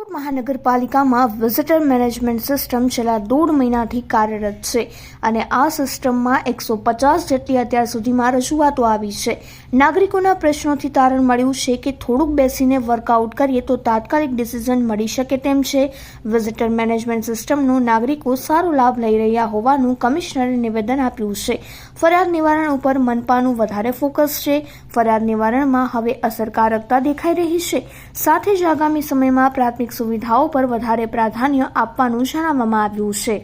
રાજકોટ મહાનગરપાલિકામાં visitor management system છેલ્લા 1.5 મહિનાથી કાર્યરત છે અને આ સિસ્ટમમાં 150 જેટલી અત્યાર સુધીમાં રજૂઆતો આવી છે। નાગરિકોના પ્રશ્નોથી તારણ મળ્યું છે કે થોડુંક બેસીને વર્કઆઉટ કરીએ તો તાત્કાલિક ડિસિઝન મળી શકે તેમ છે। વિઝિટર મેનેજમેન્ટ સિસ્ટમનો નાગરિકો સારો લાભ લઈ રહ્યા હોવાનું કમિશનરે નિવેદન આપ્યું છે। ફરિયાદ નિવારણ ઉપર મનપાનું વધારે ફોકસ છે। ફરિયાદ નિવારણમાં હવે અસરકારકતા દેખાઈ રહી છે। સાથે જ આગામી સમયમાં પ્રાથમિક સુવિધાઓ પર વધારે પ્રાધાન્ય આપવાનું જણાવવામાં આવ્યું છે।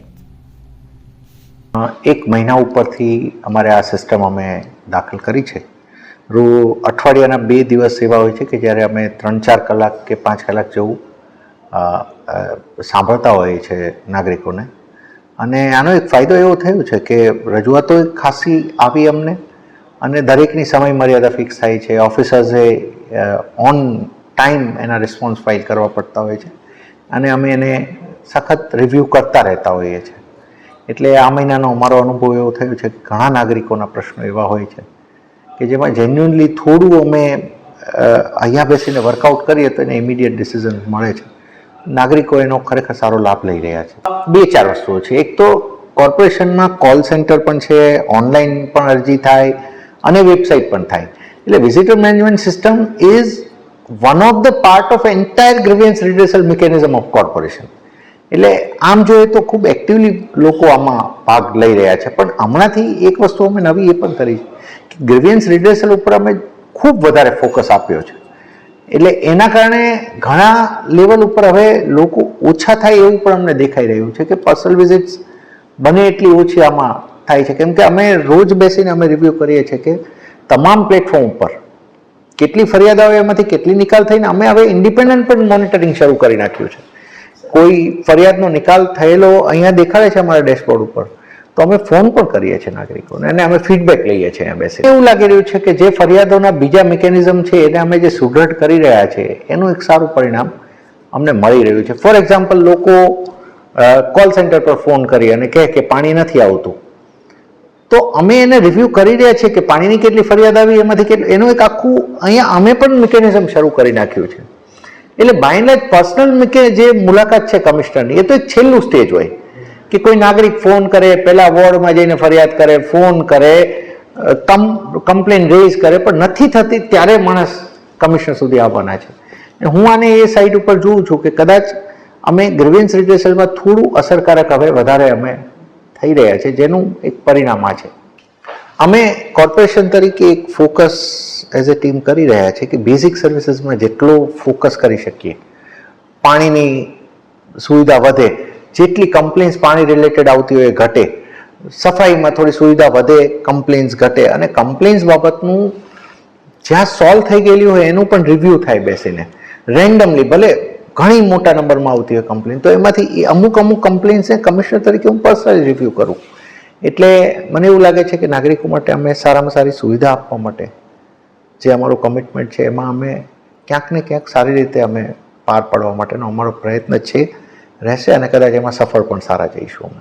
એક મહિના ઉપરથી અમારે આ સિસ્ટમ અમે દાખલ કરી છે। અઠવાડિયાના 2 દિવસ એવા હોય છે કે જ્યારે અમે 3-4 કલાક કે 5 કલાક જેવું સાંભળતા હોઈએ છીએ નાગરિકોને। અને આનો એક ફાયદો એવો થયો છે કે રજૂઆતો ખાસી આવી અમને, અને દરેકની સમય મર્યાદા ફિક્સ થાય છે। ઓફિસર્સે ઓન ટાઈમ એના રિસ્પોન્સ ફાઇલ કરવા પડતા હોય છે અને અમે એને સખત રિવ્યૂ કરતા રહેતા હોઈએ છીએ। એટલે આ મહિનાનો અમારો અનુભવ એવો થયો છે કે ઘણા નાગરિકોના પ્રશ્નો એવા હોય છે કે જેમાં જેન્યુઅનલી થોડું અમે અહીંયા બેસીને વર્કઆઉટ કરીએ તો એને ઇમિડિયેટ ડિસિઝન મળે છે। નાગરિકો એનો ખરેખર સારો લાભ લઈ રહ્યા છે। 2-4 વસ્તુઓ છે। એક તો કોર્પોરેશનમાં કોલ સેન્ટર પણ છે, ઓનલાઈન પણ અરજી થાય અને વેબસાઇટ પણ થાય। એટલે visitor management system is one of the part of entire grievance redressal mechanism of corporation. એટલે આમ જોઈએ તો ખૂબ એક્ટિવલી લોકો આમાં ભાગ લઈ રહ્યા છે। પણ હમણાંથી એક વસ્તુ અમે નવી એ પણ કરી કે ગ્રીવિયન્સ રિડ્રેસલ ઉપર અમે ખૂબ વધારે ફોકસ આપ્યો છે। એટલે એના કારણે ઘણા લેવલ ઉપર હવે લોકો ઓછા થાય એવું પણ અમને દેખાઈ રહ્યું છે કે પર્સનલ વિઝિટ્સ બને એટલી ઓછી આમાં થાય છે। કેમ કે અમે રોજ બેસીને અમે રિવ્યૂ કરીએ છીએ કે તમામ પ્લેટફોર્મ ઉપર કેટલી ફરિયાદ આવે, એમાંથી કેટલી નિકાલ થઈને અમે હવે ઇન્ડિપેન્ડન્ટ પણ મોનિટરિંગ શરૂ કરી નાખ્યું છે। કોઈ ફરિયાદનો નિકાલ થયેલો અહીંયા દેખાડે છે અમારા ડેશબોર્ડ ઉપર તો અમે ફોન પણ કરીએ છીએ નાગરિકોને અને અમે ફીડબેક લઈએ છીએ અહીંયા બેસી। એવું લાગી રહ્યું છે કે જે ફરિયાદોના બીજા મિકેનિઝમ છે એને અમે જે સુદૃઢ કરી રહ્યા છીએ એનું એક સારું પરિણામ અમને મળી રહ્યું છે। ફોર એક્ઝામ્પલ, લોકો કોલ સેન્ટર પર ફોન કરી અને કહે કે પાણી નથી આવતું, તો અમે એને રિવ્યૂ કરી રહ્યા છીએ કે પાણીની કેટલી ફરિયાદ આવી, એમાંથી કેટલી, એનું એક આખું અહીંયા અમે પણ મિકેનિઝમ શરૂ કરી નાખ્યું છે। એટલે બાય એન્ડ લાર્જ પર્સનલ જે મુલાકાત છે કમિશનરની, એ તો એક છેલ્લું સ્ટેજ હોય કે કોઈ નાગરિક ફોન કરે, પહેલા વોર્ડમાં જઈને ફરિયાદ કરે, ફોન કરે, કમ્પ્લેન રેઝ કરે, પણ નથી થતી ત્યારે માણસ કમિશનર સુધી આવવાના છે। હું આને એ સાઇડ ઉપર જોઉં છું કે કદાચ અમે ગ્રીવિયન્સ રિડ્રેસલમાં થોડું અસરકારક હવે વધારે અમે થઈ રહ્યા છે, જેનું એક પરિણામ આ છે। અમે કોર્પોરેશન તરીકે એક ફોકસ એઝ એ ટીમ કરી રહ્યા છે કે બેઝિક સર્વિસીસમાં જેટલો ફોકસ કરી શકીએ, પાણીની સુવિધા વધે, જેટલી કમ્પ્લેન્સ પાણી રિલેટેડ આવતી હોય એ ઘટે, સફાઈમાં થોડી સુવિધા વધે, કમ્પ્લેન્સ ઘટે, અને કમ્પ્લેન્સ બાબતનું જ્યાં સોલ્વ થઈ ગયેલી હોય એનું પણ રિવ્યૂ થાય બેસીને રેન્ડમલી, ભલે ઘણી મોટા નંબરમાં આવતી હોય કમ્પ્લેન, તો એમાંથી અમુક કમ્પ્લેન્સને કમિશનર તરીકે હું પર્સનલી રિવ્યૂ કરું। એટલે મને એવું લાગે છે કે નાગરિકો માટે અમે સારામાં સારી સુવિધા આપવા માટે જે અમારું કમિટમેન્ટ છે એમાં અમે ક્યાંક ને ક્યાંક સારી રીતે અમે પાર પાડવા માટેનો અમારો પ્રયત્ન છે, રહેશે, અને કદાચ એમાં સફળ પણ સારા જઈશું અમે।